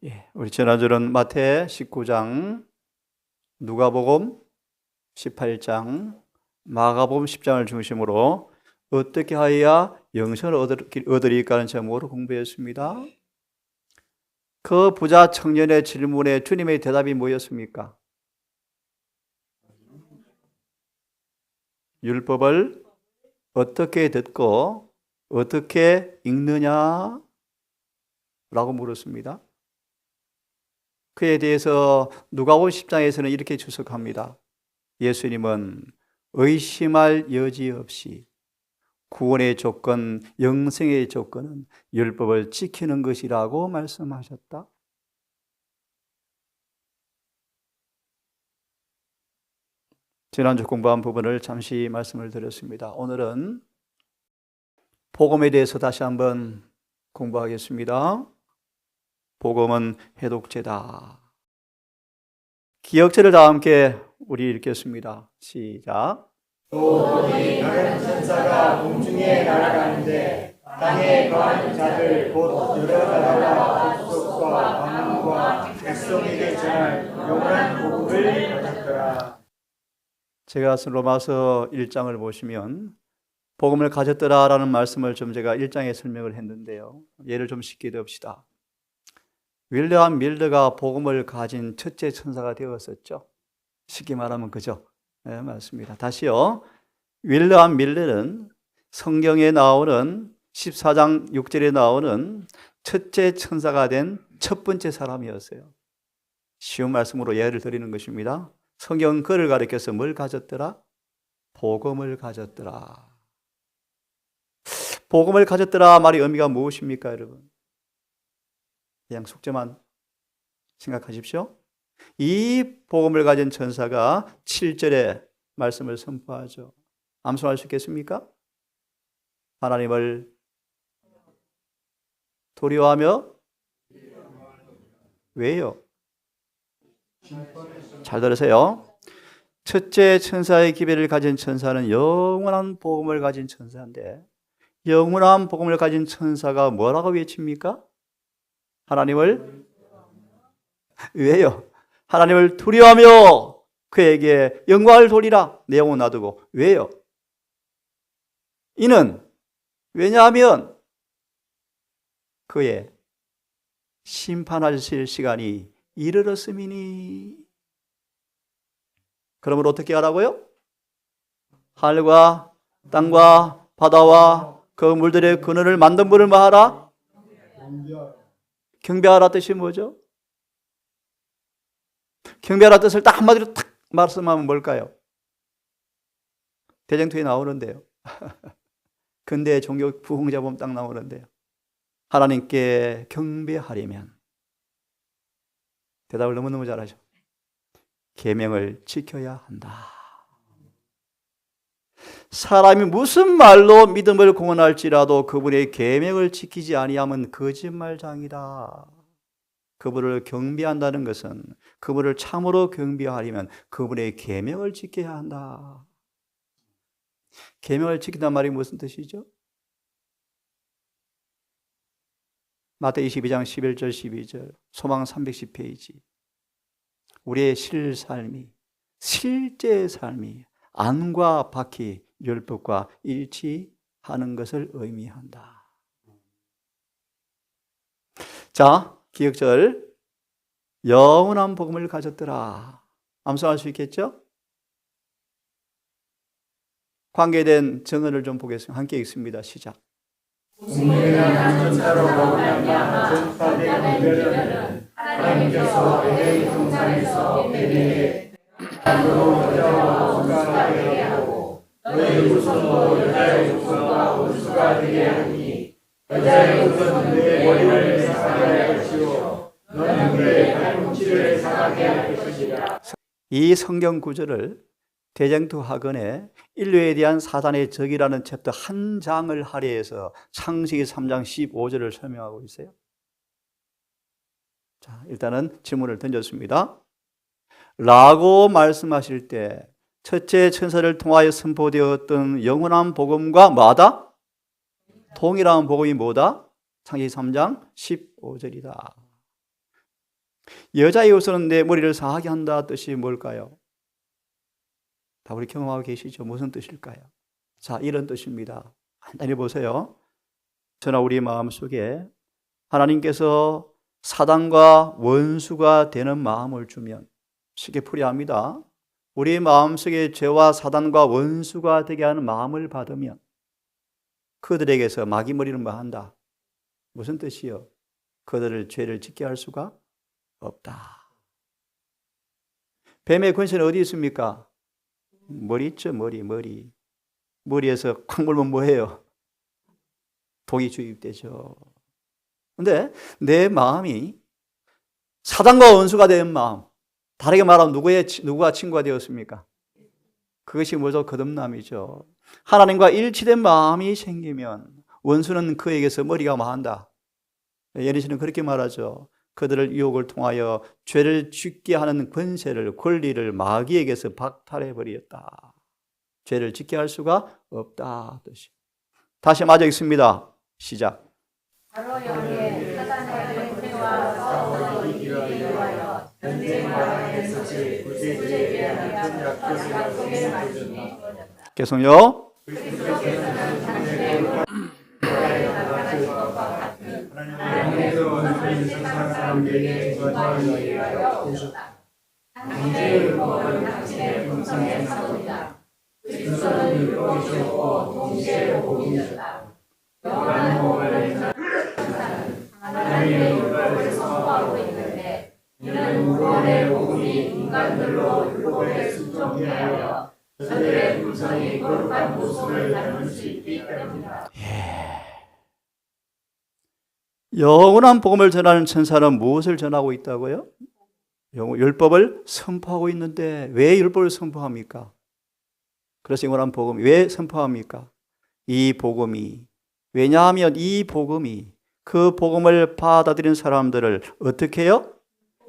우리 지난주는 마태 19장, 누가복음 18장, 마가복음 10장을 중심으로 어떻게 하여야 영생을 얻으리까 하는 제목으로 공부했습니다. 그 부자 청년의 질문에 주님의 대답이 뭐였습니까? 율법을 어떻게 듣고 어떻게 읽느냐? 라고 물었습니다. 그에 대해서 누가복음 10장에서는 이렇게 주석합니다. 예수님은 의심할 여지 없이 구원의 조건, 영생의 조건은 율법을 지키는 것이라고 말씀하셨다. 지난주 공부한 부분을 잠시 말씀을 드렸습니다. 오늘은 복음에 대해서 다시 한번 공부하겠습니다. 복음은 해독제다. 기억절을 다 함께 우리 읽겠습니다. 시작. 또 어디 다른 천사가 공중에 날아가는데 땅에 거하는 자들 곧 여러 나라와 족속과 방언과 백성에게 전할 영원한 복음을 가졌더라. 제가 쓴 로마서 1장을 보시면 복음을 가졌더라라는 말씀을 좀 제가 1장에 설명을 했는데요. 예를 좀 쉽게 듭시다. 윌리엄 밀러가 복음을 가진 첫째 천사가 되었었죠. 쉽게 말하면 그죠? 네, 맞습니다. 다시요. 윌리엄 밀러는 성경에 나오는 14장 6절에 나오는 첫째 천사가 된 첫 번째 사람이었어요. 쉬운 말씀으로 예를 드리는 것입니다. 성경 그를 가리켜서 뭘 가졌더라? 복음을 가졌더라. 복음을 가졌더라 말의 의미가 무엇입니까, 여러분? 그냥 숙제만 생각하십시오. 이 복음을 가진 천사가 7절에 말씀을 선포하죠. 암송할 수 있겠습니까? 하나님을 두려워하며 왜요? 잘 들으세요. 첫째 천사의 기별을 가진 천사는 영원한 복음을 가진 천사인데 영원한 복음을 가진 천사가 뭐라고 외칩니까? 하나님을 왜요? 하나님을 두려워하며 그에게 영광을 돌리라. 내 영혼 놔두고. 왜요? 이는 왜냐하면 그의 심판하실 시간이 이르렀음이니. 그러므로 어떻게 하라고요? 하늘과 땅과 바다와 그 물들의 근원을 만든 분을 뭐 하라? 경배하라 뜻이 뭐죠? 경배하라 뜻을 딱 한마디로 탁 말씀하면 뭘까요? 대쟁투에 나오는데요. 근대 종교 부흥자 보면 딱 나오는데요. 하나님께 경배하려면 대답을 너무너무 잘하죠. 계명을 지켜야 한다. 사람이 무슨 말로 믿음을 공언할지라도 그분의 계명을 지키지 아니하면 거짓말장이다. 그분을 경배한다는 것은 그분을 참으로 경배하려면 그분의 계명을 지켜야 한다. 계명을 지킨단 말이 무슨 뜻이죠? 마태 22장 11절 12절 소망 310페이지 우리의 실삶이 실제 삶이 안과 밖이 율법과 일치하는 것을 의미한다. 자, 기억절 영원한 복음을 가졌더라. 암송할 수 있겠죠? 관계된 증언을 좀 보겠습니다. 함께 읽습니다. 시작. 운명한 천사로 말미암아 전파된 이별은 하나님께서 에덴 동산에서 에덴에게 땅으로 여자와 원수가 되게 하고 너의 후손도 여자의 후손과 원수가 되게 하니 여자의 후손은 내 머리를 상하게 할 것이요 너는 그의 팔꿈치를 상하게 할 것이라. 이 성경 구절을 대쟁투 학원에 인류에 대한 사단의 적이라는 챕터 한 장을 할애해서 창세기 3장 15절을 설명하고 있어요. 자, 일단은 질문을 던졌습니다. 라고 말씀하실 때 첫째 천사를 통하여 선포되었던 영원한 복음과 뭐다? 동일한 복음이 뭐다? 창세기 3장 15절이다. 여자의 옷은 내 머리를 상하게 한다 뜻이 뭘까요? 다 우리 경험하고 계시죠? 무슨 뜻일까요? 자, 이런 뜻입니다. 간단히 보세요. 저나 우리 마음속에 하나님께서 사단과 원수가 되는 마음을 주면, 쉽게 풀이합니다. 우리 마음속에 죄와 사단과 원수가 되게 하는 마음을 받으면 그들에게서 마귀 머리는 뭐 한다? 무슨 뜻이요? 그들을 죄를 짓게 할 수가 없다. 뱀의 권세는 어디 있습니까? 머리 있죠, 머리. 머리에서 콱 물면 뭐해요? 독이 주입되죠. 근데 내 마음이 사단과 원수가 된 마음, 다르게 말하면 누구가 친구가 되었습니까? 그것이 뭐죠? 거듭남이죠. 하나님과 일치된 마음이 생기면 원수는 그에게서 머리가 뭐한다? 예리시는 그렇게 말하죠. 그들을 유혹을 통하여 죄를 짓게 하는 권세를, 권리를 마귀에게서 박탈해 버렸다. 죄를 짓게 할 수가 없다 뜻이. 다시 맞아 있습니다. 시작. 바로 여기에 사단의 권세와 싸움으로 이기기 위하여 전쟁과 해석이 구세주에 대한 약속을 통해 말씀이 이루어졌다. 계속요. 그리스도께서는 당신의 하나님께서 원수인 세상 사람들에게 전파하기 위하여 오셨다. 당신의 율법은 당신의 품성의 사도이다. 그리스도는 율법이셨고 동시에 복음이셨다. 요한은 복음을 하나님의 율법을 선포하고 있는데 이는 구원의 복음이 인간들로 율법에 순종하여 저들의 품성이 거룩한 모습을 닮을 수 있기 때문이다. 영원한 복음을 전하는 천사는 무엇을 전하고 있다고요? 율법을 선포하고 있는데 왜 율법을 선포합니까? 그래서 영원한 복음 왜 선포합니까? 이 복음이, 왜냐하면 이 복음이 그 복음을 받아들인 사람들을 어떻게 해요?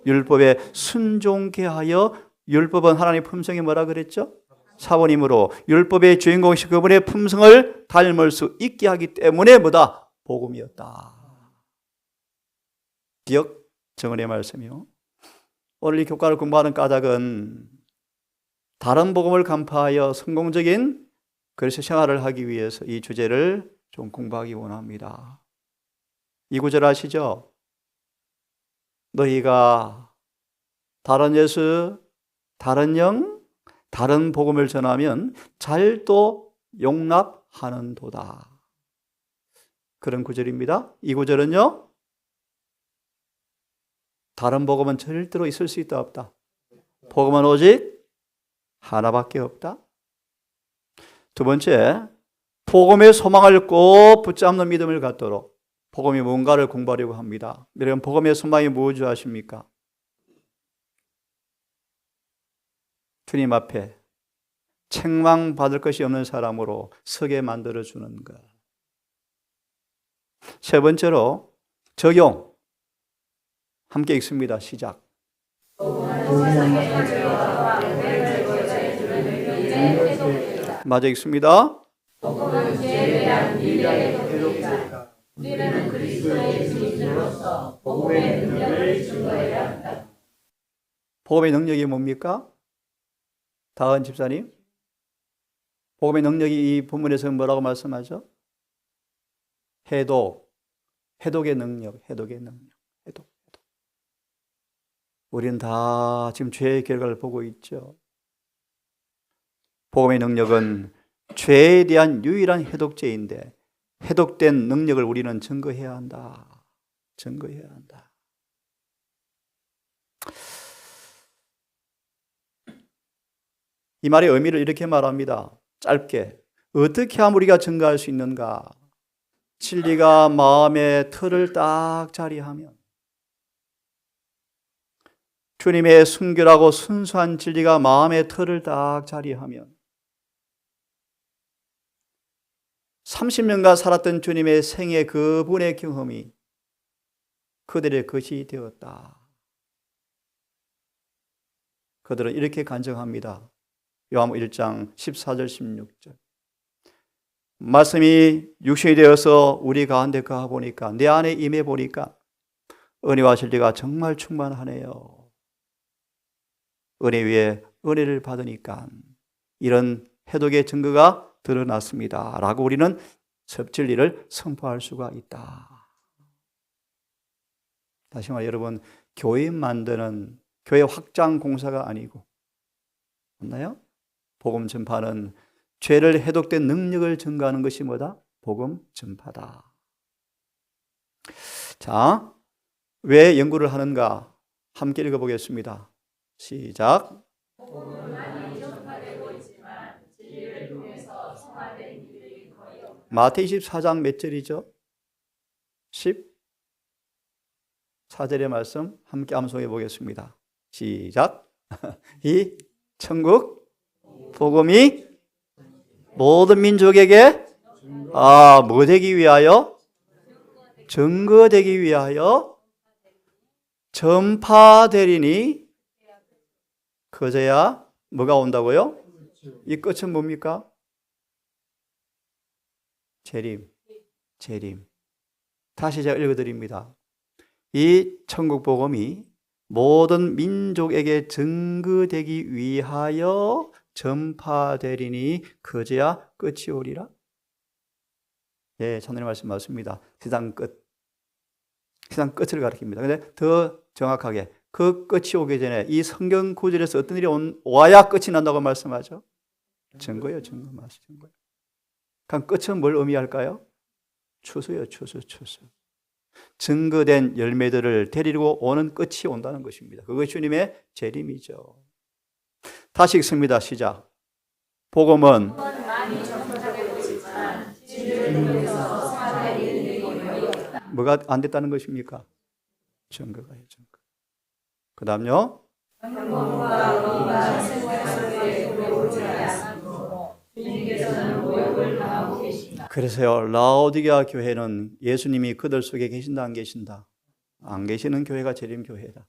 율법에 순종케 하여, 율법은 하나님의 품성이 뭐라 그랬죠? 사본이므로 율법의 주인공이신 그분의 품성을 닮을 수 있게 하기 때문에 뭐다? 복음이었다. 기억 정언의 말씀이요. 오늘 이 교과를 공부하는 까닭은 다른 복음을 간파하여 성공적인 그리스도 생활을 하기 위해서 이 주제를 좀 공부하기 원합니다. 이 구절 아시죠? 너희가 다른 예수, 다른 영, 다른 복음을 전하면 잘도 용납하는 도다. 그런 구절입니다. 이 구절은요, 다른 복음은 절대로 있을 수 있다 없다. 복음은 오직 하나밖에 없다. 두 번째, 복음의 소망을 꼭 붙잡는 믿음을 갖도록 복음이 뭔가를 공부하려고 합니다. 여러분, 복음의 소망이 무엇을 아십니까? 주님 앞에 책망받을 것이 없는 사람으로 서게 만들어주는 것. 세 번째로 적용. 함께 읽습니다. 시작. 맞아 읽습니다. 복음은 죄에 대한 미래의 도리이다. 우리는 그리스도의 증인으로서 복음의 능력을 증거해야 한다. 복음의 능력이 뭡니까? 다은 집사님, 복음의 능력이 이 본문에서 뭐라고 말씀하죠? 해독의 능력. 우리는 다 지금 죄의 결과를 보고 있죠. 복음의 능력은 죄에 대한 유일한 해독제인데 해독된 능력을 우리는 증거해야 한다. 이 말의 의미를 이렇게 말합니다. 짧게. 어떻게 하면 우리가 증거할 수 있는가? 진리가 마음의 틀을 딱 자리하면, 주님의 순결하고 순수한 진리가 마음의 틀을 딱 자리하면, 30년간 살았던 주님의 생애 그분의 경험이 그들의 것이 되었다. 그들은 이렇게 간증합니다. 요한복음 1장 14절 16절. 말씀이 육신이 되어서 우리 가운데 거하 보니까, 내 안에 임해 보니까 은혜와 진리가 정말 충만하네요. 은혜 위에 은혜를 받으니까 이런 해독의 증거가 드러났습니다. 라고 우리는 섭진리를 선포할 수가 있다. 다시 말해 여러분, 교회 만드는 교회 확장 공사가 아니고, 맞나요? 복음 전파는 죄를 해독된 능력을 증가하는 것이 뭐다? 복음 전파다. 자, 왜 연구를 하는가? 함께 읽어보겠습니다. 시작. 마태이 24장 몇 절이죠? 14절의 말씀 함께 암송해 보겠습니다. 시작. 이 천국 복음이 모든 민족에게 뭐 되기 위하여? 증거되기 위하여 전파되리니 그제야 뭐가 온다고요? 이 끝은 뭡니까? 재림. 다시 제가 읽어드립니다. 이 천국 복음이 모든 민족에게 증거되기 위하여 전파되리니 그제야 끝이 오리라. 예, 하나님 말씀 맞습니다. 세상 끝. 세상 끝을 가리킵니다. 근데 더 정확하게 그 끝이 오기 전에 이 성경 구절에서 어떤 일이 와야 끝이 난다고 말씀하죠? 증거예요, 증거. 증거예요. 그럼 끝은 뭘 의미할까요? 추수요, 추수. 증거된 열매들을 데리고 오는 끝이 온다는 것입니다. 그것이 주님의 재림이죠. 다시 읽습니다. 시작. 복음은 뭐가 안 됐다는 것입니까? 증거가요, 증거. 그 다음요. 그래서요, 라오디게아 교회는 예수님이 그들 속에 계신다, 안 계신다? 안 계시는 교회가 재림 교회다.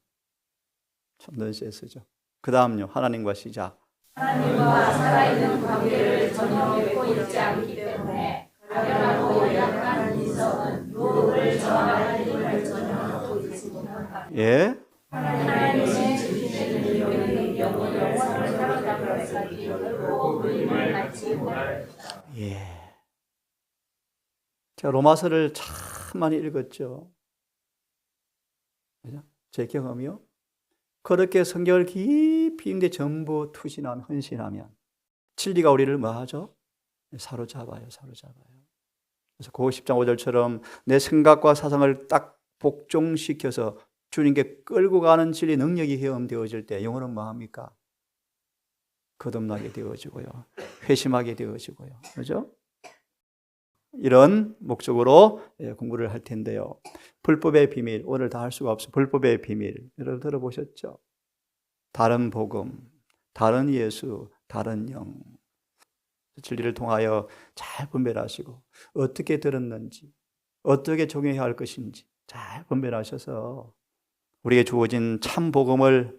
참 넌센스죠. 그 다음요, 하나님과 시작. 하나님과 살아있는 관계를 전혀 맺고 있지 않기 때문에 가련하고 연약한 인성은 누구를 전할 힘을 전혀 갖고 있지 못한다. 예. 하나님의 지키시는 영의 영혼을 살아가는 것까지 결코 부임을 받지 못할 것이다. 예. 제가 로마서를 참 많이 읽었죠. 제 경험이요. 그렇게 성경을 깊이 읽는데 전부 투신하면, 헌신하면 진리가 우리를 뭐 하죠? 사로잡아요. 그래서 고 10장 5절처럼 내 생각과 사상을 딱 복종시켜서 주님께 끌고 가는 진리 능력이 회음되어질 때 영혼은 뭐 합니까? 거듭나게 되어지고요. 회심하게 되어지고요. 그렇죠? 이런 목적으로 공부를 할 텐데요. 불법의 비밀, 오늘 다 할 수가 없어요. 불법의 비밀, 여러분 들어보셨죠? 다른 복음, 다른 예수, 다른 영. 진리를 통하여 잘 분별하시고 어떻게 들었는지, 어떻게 적용해야 할 것인지 잘 분별하셔서 우리에게 주어진 참 복음을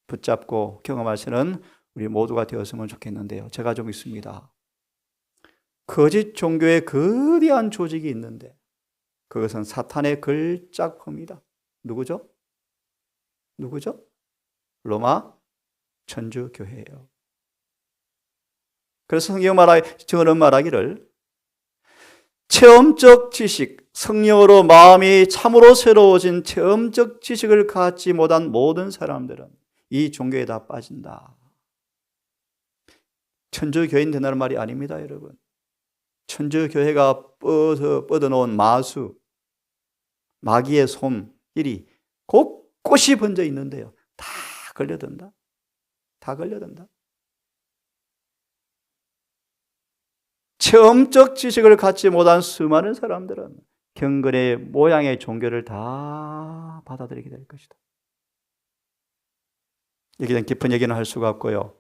붙잡고 경험하시는 우리 모두가 되었으면 좋겠는데요. 제가 좀 있습니다. 거짓 종교의 거대한 조직이 있는데 그것은 사탄의 걸작품이다. 누구죠? 로마 천주교회예요. 그래서 저는 말하기를 체험적 지식, 성령으로 마음이 참으로 새로워진 체험적 지식을 갖지 못한 모든 사람들은 이 종교에 다 빠진다. 천주교인 된다는 말이 아닙니다, 여러분. 천주교회가 뻗어놓은 마수, 마귀의 솜일이 곳곳이 번져 있는데요. 다 걸려든다. 체험적 지식을 갖지 못한 수많은 사람들은 경건의 모양의 종교를 다 받아들이게 될 것이다. 여기에 대한 깊은 얘기는 할 수가 없고요.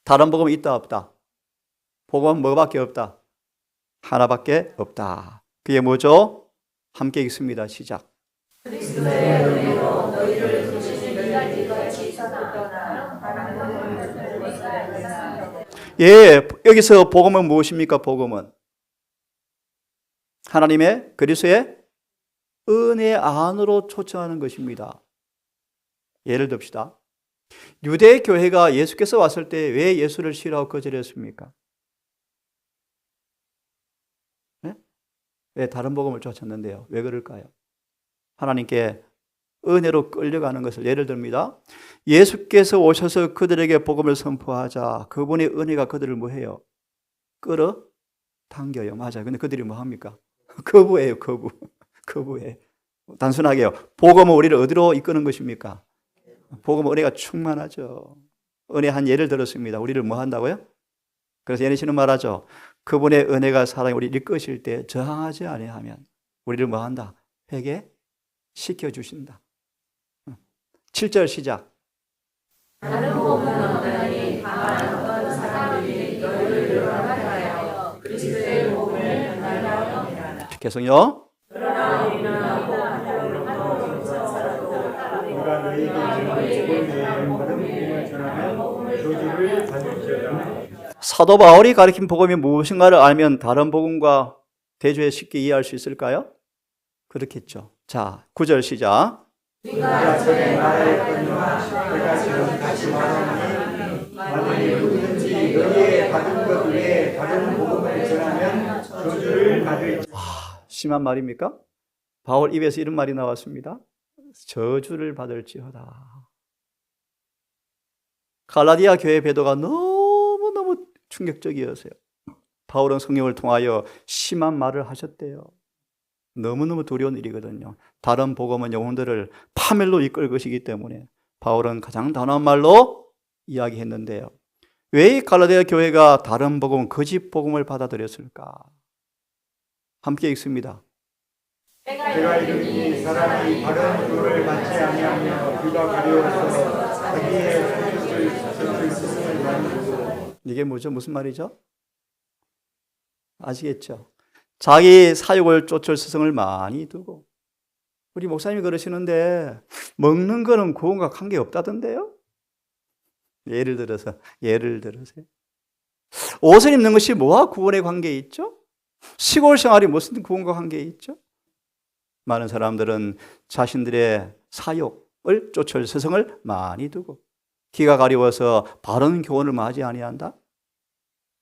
다른 복음은 있다 없다? 복음은 뭐밖에 없다? 하나밖에 없다. 그게 뭐죠? 함께 읽습니다. 시작. 그리스도의 은혜로 너희를 부르신 이가 같이 있었거나 하나님을 예, 여기서 복음은 무엇입니까? 복음은 하나님의 그리스도의 은혜 안으로 초청하는 것입니다. 예를 듭시다. 유대 교회가 예수께서 왔을 때 왜 예수를 싫어하고 거절했습니까? 네? 왜 다른 복음을 쫓았는데요? 왜 그럴까요? 하나님께 은혜로 끌려가는 것을 예를 듭니다. 예수께서 오셔서 그들에게 복음을 선포하자 그분의 은혜가 그들을 뭐해요? 끌어 당겨요. 맞아요. 근데 그들이 뭐 합니까? 거부해요. 거부해. 단순하게요. 복음은 우리를 어디로 이끄는 것입니까? 복음은 은혜가 충만하죠. 은혜 한 예를 들었습니다. 우리를 뭐 한다고요? 그래서 예레미야는 말하죠. 그분의 은혜가 사랑이 우리를 이끄실 때 저항하지 아니하면 우리를 뭐 한다? 회개시켜 주신다. 7절 시작. 다른 복음은 없나니 다만 어떤 사람들이 너희를 요란하여 그리스도의 복음을 전하려 함이라. 계속요. 그러나 우리는 우리가 너희에게 복음의 모든 복음을 전하면 저주를 받을지어다. 사도 바울이 가르친 복음이 무엇인가를 알면 다른 복음과 대조해 쉽게 이해할 수 있을까요? 그렇겠죠. 자, 9절 시작. 우리가 전에 말하였거니와 내가 지금 다시 말하노니 만일 누구든지 너희의 받은 것 외에 다른 복음을 전하면 저주를 받을지어다. 심한 말입니까? 바울 입에서 이런 말이 나왔습니다. 저주를 받을지어다. 갈라디아 교회 배도가 너무너무 충격적이었어요. 바울은 성령을 통하여 심한 말을 하셨대요. 너무너무 두려운 일이거든요. 다른 복음은 영혼들을 파멸로 이끌 것이기 때문에 바울은 가장 단호한 말로 이야기했는데요. 왜 갈라디아 교회가 다른 복음, 거짓 복음을 받아들였을까? 함께 읽습니다. 내가 이르니 사람이 바른 교를 받지 아니하며 그가 가려워서 자기의 소식을 스스로 만들고. 이게 뭐죠? 무슨 말이죠? 아시겠죠? 자기 사욕을 쫓을 스승을 많이 두고. 우리 목사님이 그러시는데 먹는 거는 구원과 관계없다던데요? 예를 들어서 옷을 입는 것이 뭐와 구원에 관계 있죠? 시골 생활이 무슨 구원과 관계 있죠? 많은 사람들은 자신들의 사욕을 쫓을 스승을 많이 두고 귀가 가려워서 바른 교훈을 맞이 아니한다.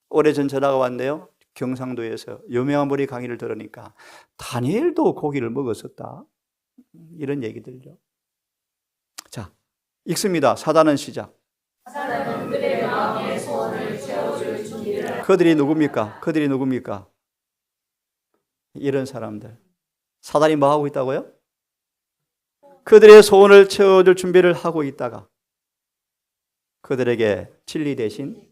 오래전 전화가 왔네요. 경상도에서 유명한 분이 강의를 들으니까 다니엘도 고기를 먹었었다. 이런 얘기들요. 자, 읽습니다. 사단은 시작. 사단은 그들의 마음의 소원을 채워줄 준비를. 그들이 누굽니까? 이런 사람들. 사단이 뭐 하고 있다고요? 그들의 소원을 채워줄 준비를 하고 있다가 그들에게 진리 대신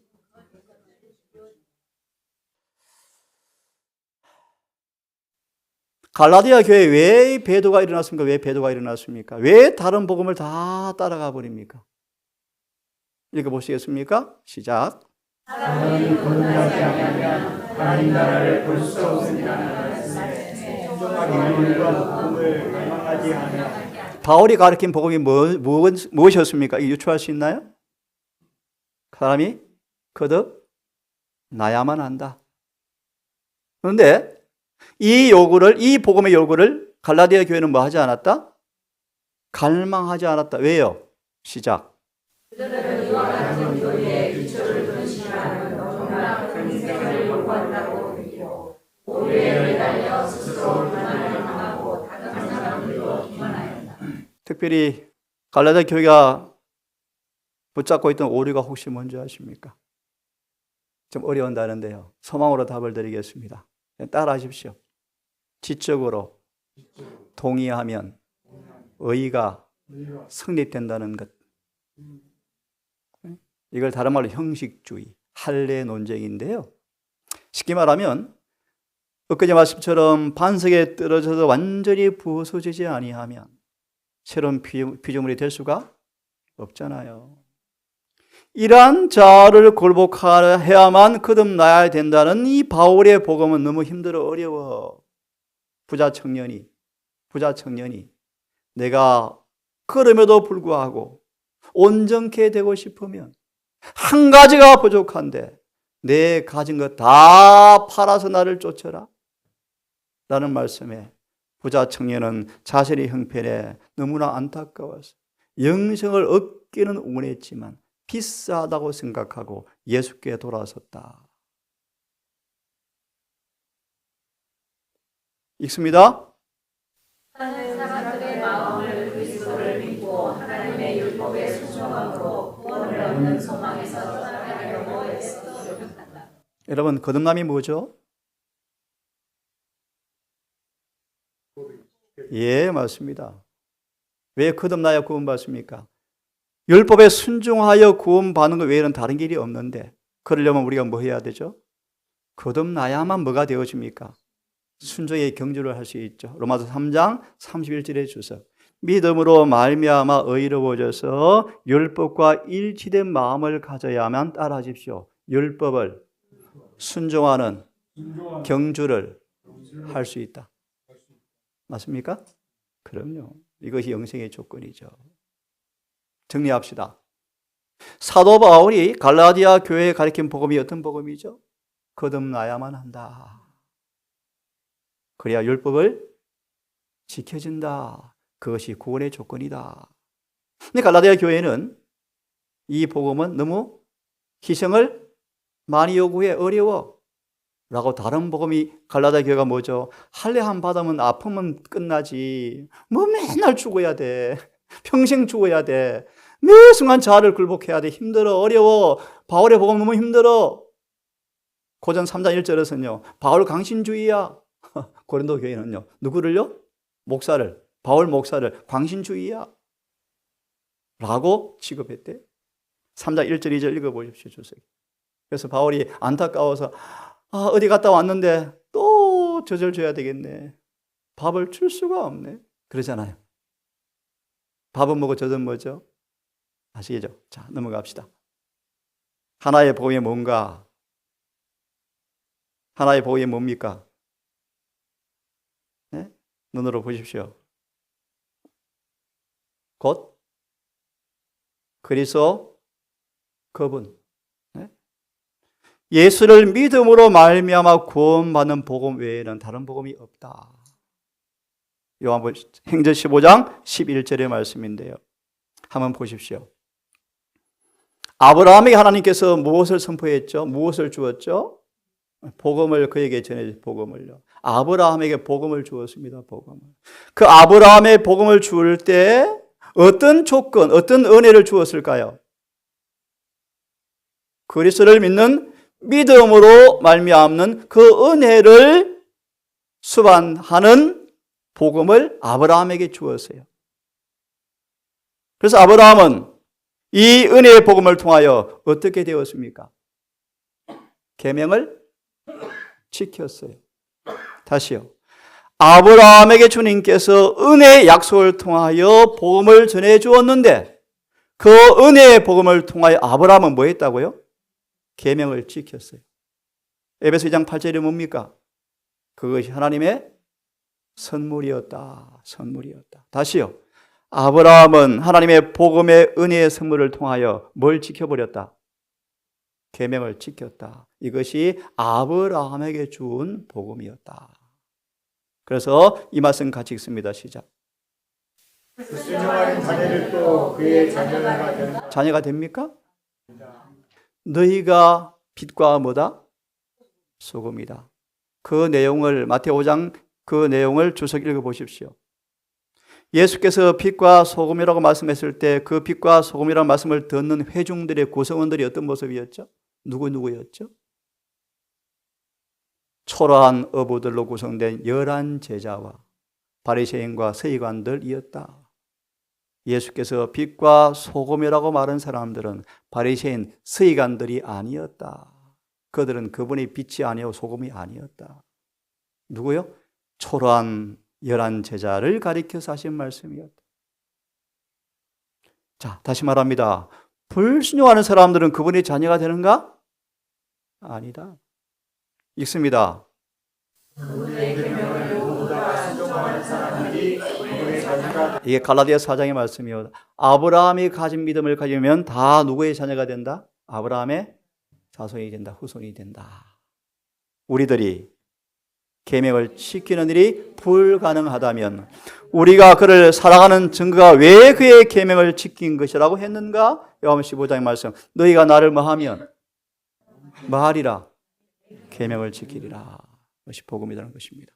갈라디아 교회에 왜 배도가 일어났습니까? 왜 다른 복음을 다 따라가 버립니까? 읽어보시겠습니까? 시작. 사람이 거듭나지 않으면 하나님 나라를 볼 수 없으리라는 말씀에 순종하기 위함과 복음을 갈망하지 않으면. 바울이 가르친 복음이 무엇이었습니까? 이게 유추할 수 있나요? 사람이 거듭나야만 한다. 그런데 이 복음의 요구를 갈라디아 교회는 뭐 하지 않았다? 갈망하지 않았다. 왜요? 시작. 그들은 이와 같은 교리에 기초를 둔 신앙은 너무나 큰 생을 요구한다고 느끼고 오류에 매달려 스스로 불만을 당하고 다른 사람들도 기만하였다. 특별히 갈라디아 교회가 붙잡고 있던 오류가 혹시 뭔지 아십니까? 좀 어려운다는데요. 소망으로 답을 드리겠습니다. 따라하십시오. 지적으로 동의하면 의가 성립된다는 것. 이걸 다른 말로 형식주의, 할례 논쟁인데요. 쉽게 말하면 엊그제 말씀처럼 반석에 떨어져서 완전히 부서지지 아니하면 새로운 피조물이 될 수가 없잖아요. 이러한 자아를 굴복해야만 거듭나야 된다는 이 바울의 복음은 너무 힘들어 어려워. 부자 청년이 내가 그럼에도 불구하고 온전케 되고 싶으면 한 가지가 부족한데 내 가진 것 다 팔아서 나를 쫓아라 라는 말씀에 부자 청년은 자신의 형편에 너무나 안타까워서 영생을 얻기는 원했지만 비싸다고 생각하고 예수께 돌아섰다. 읽습니다. 하는 사람들의 마음을 그리스도를 믿고 하나님의 율법에 순종함으로 구원을 얻는 소망에서 떠나가려고 애써 노력한다. 여러분, 거듭남이 뭐죠? 예, 맞습니다. 왜 거듭나야 구원받습니까? 율법에 순종하여 구원받는 것 외에는 다른 길이 없는데, 그러려면 우리가 뭐 해야 되죠? 거듭나야만 뭐가 되어집니까? 순종의 경주를 할 수 있죠. 로마서 3장 31절의 주석. 믿음으로 말미암아 의로워져서 율법과 일치된 마음을 가져야만 따라하십시오. 율법을 순종하는 경주를 할 수 있다. 맞습니까? 그럼요. 이것이 영생의 조건이죠. 정리합시다. 사도 바울이 갈라디아 교회에 가르친 복음이 어떤 복음이죠? 거듭나야만 한다. 그래야 율법을 지켜진다. 그것이 구원의 조건이다. 근데 갈라디아 교회는 이 복음은 너무 희생을 많이 요구해 어려워 라고 다른 복음이 갈라디아 교회가 뭐죠? 할례함 받으면 아프면 끝나지. 뭐 맨날 죽어야 돼. 평생 죽어야 돼. 매 순간 자아를 굴복해야 돼. 힘들어. 어려워. 바울의 복음 너무 힘들어. 고전 3장 1절에서는요. 바울 강신주의야. 고린도 교회는요. 누구를요? 목사를. 바울 목사를 광신주의야. 라고 취급했대. 3장 1절 2절 읽어보십시오. 주석이. 그래서 바울이 안타까워서 어디 갔다 왔는데 또 젖을 줘야 되겠네. 밥을 줄 수가 없네. 그러잖아요. 밥은 뭐고 젖은 뭐죠? 아시겠죠? 자, 넘어갑시다. 하나의 복음이 뭔가? 하나의 복음이 뭡니까? 네? 눈으로 보십시오. 곧 그리스도 그분. 예수를 믿음으로 말미암아 구원받는 복음 외에는 다른 복음이 없다. 요한복음 행전 15장 11절의 말씀인데요. 한번 보십시오. 아브라함에게 하나님께서 무엇을 선포했죠? 무엇을 주었죠? 복음을 그에게 전해 복음을요. 아브라함에게 복음을 주었습니다. 복음을. 그 아브라함의 복음을 주을 때 어떤 조건, 어떤 은혜를 주었을까요? 그리스도를 믿는 믿음으로 말미암는 그 은혜를 수반하는 복음을 아브라함에게 주었어요. 그래서 아브라함은 이 은혜의 복음을 통하여 어떻게 되었습니까? 계명을 지켰어요. 다시요. 아브라함에게 주님께서 은혜의 약속을 통하여 복음을 전해 주었는데 그 은혜의 복음을 통하여 아브라함은 뭐 했다고요? 계명을 지켰어요. 에베소 2장 8절이 뭡니까? 그것이 하나님의 선물이었다. 선물이었다. 다시요. 아브라함은 하나님의 복음의 은혜의 선물을 통하여 뭘 지켜버렸다? 계명을 지켰다. 이것이 아브라함에게 준 복음이었다. 그래서 이 말씀 같이 읽습니다. 시작. 순종하는 자녀를 또 그의 자녀가 된다. 자녀가 됩니까? 너희가 빛과 뭐다? 소금이다. 그 내용을 마태오 5장 그 내용을 주석 읽어보십시오. 예수께서 빛과 소금이라고 말씀했을 때 그 빛과 소금이라는 말씀을 듣는 회중들의 구성원들이 어떤 모습이었죠? 누구였죠? 초라한 어부들로 구성된 11 제자와 바리새인과 서기관들이었다. 예수께서 빛과 소금이라고 말한 사람들은 바리새인, 서기관들이 아니었다. 그들은 그분이 빛이 아니고 소금이 아니었다. 누구요? 초라한 11 제자를 가리켜서 하신 말씀이었다. 자, 다시 말합니다. 불순종하는 사람들은 그분의 자녀가 되는가? 아니다. 읽습니다. 그분의 계명을 모두가 순종하는 사람들이 그분의 자녀가 이게 갈라디아 4장의 말씀이요. 아브라함이 가진 믿음을 가지면 다 누구의 자녀가 된다? 아브라함의 자손이 된다. 후손이 된다. 우리들이 계명을 지키는 일이 불가능하다면 우리가 그를 사랑하는 증거가 왜 그의 계명을 지킨 것이라고 했는가? 요한복음 15장의 말씀. 너희가 나를 뭐하면 뭐하리라? 계명을 지키리라. 그것이 복음이라는 것입니다.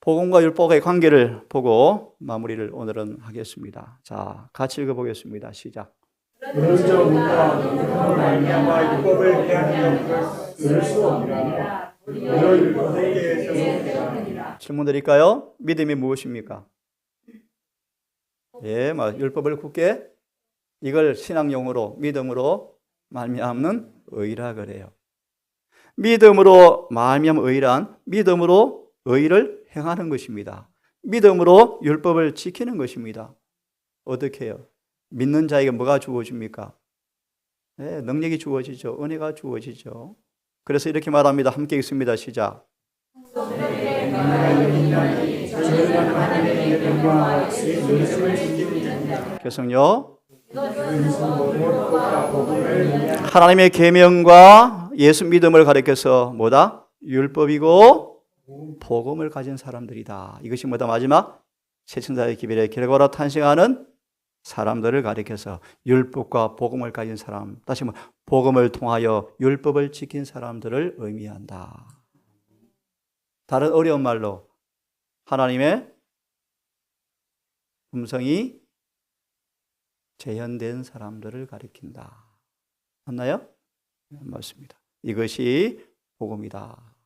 복음과 율법의 관계를 보고 마무리를 오늘은 하겠습니다. 자, 같이 읽어보겠습니다. 시작. 그런저 우리가 율법으로 말미암아 율법을 피하는 것을 들을 수 없느니라. 너희 율법에게서 질문 드릴까요? 믿음이 무엇입니까? 예, 율법을 굳게 이걸 신앙용어로 믿음으로 말미암는 의라 그래요. 믿음으로 말미암은 의란 믿음으로 의를 행하는 것입니다. 믿음으로 율법을 지키는 것입니다. 어떻게 해요? 믿는 자에게 뭐가 주어집니까? 네, 능력이 주어지죠. 은혜가 주어지죠. 그래서 이렇게 말합니다. 함께 읽습니다. 시작. 계속요. 하나님의 계명과 예수 믿음을 가리켜서 뭐다? 율법이고 복음을 가진 사람들이다. 이것이 뭐다? 마지막 새천사의 기별의 결과로 탄생하는 사람들을 가리켜서 율법과 복음을 가진 사람, 다시 말해 복음을 통하여 율법을 지킨 사람들을 의미한다. 다른 어려운 말로 하나님의 음성이 재현된 사람들을 가리킨다. 맞나요? 맞습니다. 이것이 복음이다.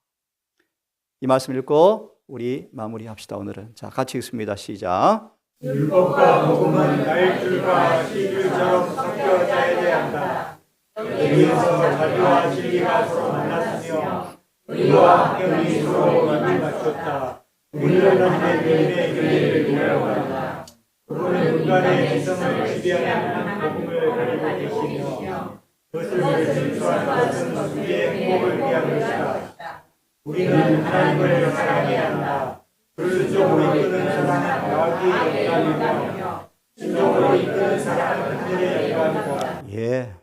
이 말씀 읽고 우리 마무리합시다. 오늘은 자 같이 읽습니다. 시작. 율법과 복음은 날줄과 시줄처럼 섞여져야 한다. 여기에서 자비와 진리가 서로 만났으며 의와 형이 서로 입을 맞췄다. 우리는 하나님의 교회를 이루려고 한다. 그분은 인간의 지성을 지배하는 복음을 가지고 계시며 그것을 실수한 것은 우리의 행복을 위한 것이다. 우리는 하나님을 사랑해야 한다. 불순종으로 이끄는 사람은 마귀의 영광이며 순종으로 이끄는 사람은 하늘의 영광이다. 예.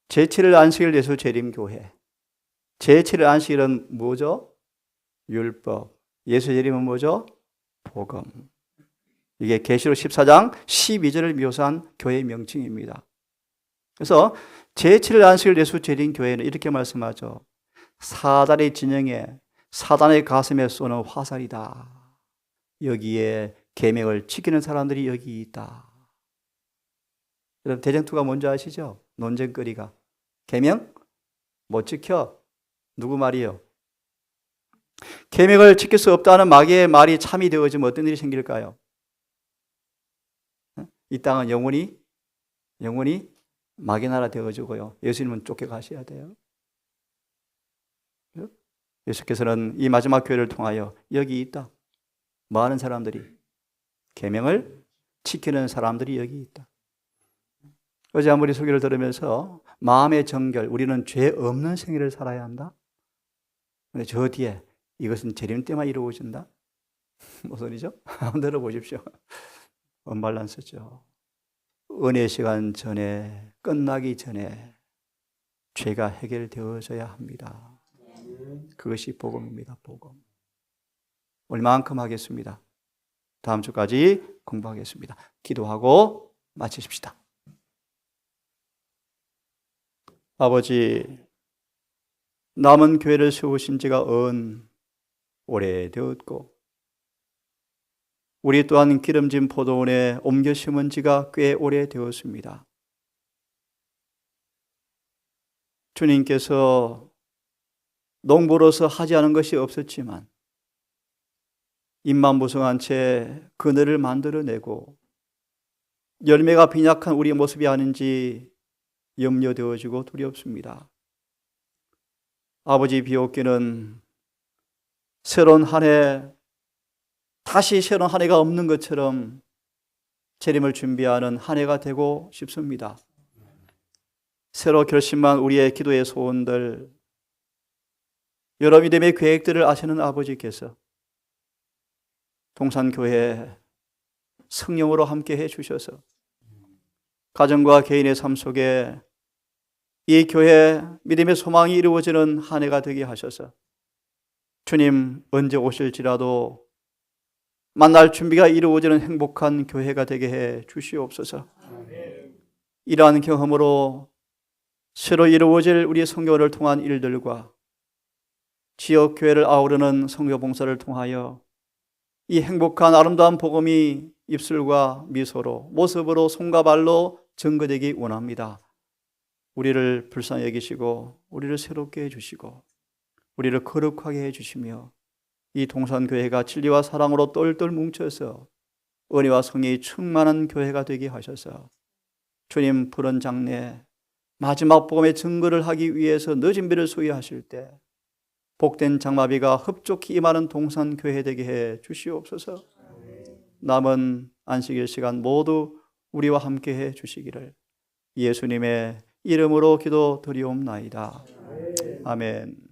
제7일 안식일 예수 재림교회. 제7일 안식일은 뭐죠? 율법. 예수 재림은 뭐죠? 복음. 이게 계시록 14장 12절을 묘사한 교회의 명칭입니다. 그래서 제7일 안식일 예수 재림교회는 이렇게 말씀하죠. 사단의 진영에 사단의 가슴에 쏘는 화살이다. 여기에 계명을 지키는 사람들이 여기 있다. 여러분 대쟁투가 뭔지 아시죠? 논쟁거리가. 계명 못 지켜. 누구 말이요? 계명을 지킬 수 없다는 마귀의 말이 참이 되어지면 어떤 일이 생길까요? 이 땅은 영원히 마귀 나라 되어지고요. 예수님은 쫓겨가셔야 돼요. 예수께서는 이 마지막 교회를 통하여 여기 있다. 뭐 하는 사람들이? 계명을 지키는 사람들이 여기 있다. 어제 아무리 소개를 들으면서 마음의 정결, 우리는 죄 없는 생애를 살아야 한다. 근데 저 뒤에 이것은 재림 때만 이루어진다. 무슨 소리죠? 한번 들어보십시오. 언밸런스죠. 은혜 시간 전에, 끝나기 전에 죄가 해결되어져야 합니다. 그것이 복음입니다. 복음. 얼마만큼 하겠습니다. 다음 주까지 공부하겠습니다. 기도하고 마치십시다. 아버지, 남은 교회를 세우신 지가 오래되었고 우리 또한 기름진 포도원에 옮겨 심은 지가 꽤 오래되었습니다. 주님께서 농부로서 하지 않은 것이 없었지만 입만무성한 채 그늘을 만들어내고 열매가 빈약한 우리의 모습이 아닌지 염려되어지고 두렵습니다. 아버지, 비옵기는 새로운 한 해, 다시 새로운 한 해가 없는 것처럼 재림을 준비하는 한 해가 되고 싶습니다. 새로 결심한 우리의 기도의 소원들, 여러 믿음의 계획들을 아시는 아버지께서 동산교회 성령으로 함께 해주셔서 가정과 개인의 삶 속에 이 교회 믿음의 소망이 이루어지는 한 해가 되게 하셔서 주님 언제 오실지라도 만날 준비가 이루어지는 행복한 교회가 되게 해 주시옵소서. 이러한 경험으로 새로 이루어질 우리 선교를 통한 일들과 지역 교회를 아우르는 선교 봉사를 통하여 이 행복한 아름다운 복음이 입술과 미소로 모습으로 손과 발로 증거되기 원합니다. 우리를 불쌍히 여기시고 우리를 새롭게 해주시고 우리를 거룩하게 해주시며 이 동산교회가 진리와 사랑으로 똘똘 뭉쳐서 은혜와 성이 충만한 교회가 되게 하셔서 주님 푸른 장래 마지막 복음의 증거를 하기 위해서 늦은 비를 소유하실 때 복된 장마비가 흡족히 임하는 동산교회 되게 해 주시옵소서. 남은 안식일 시간 모두 우리와 함께 해 주시기를 예수님의 이름으로 기도드리옵나이다. 아멘.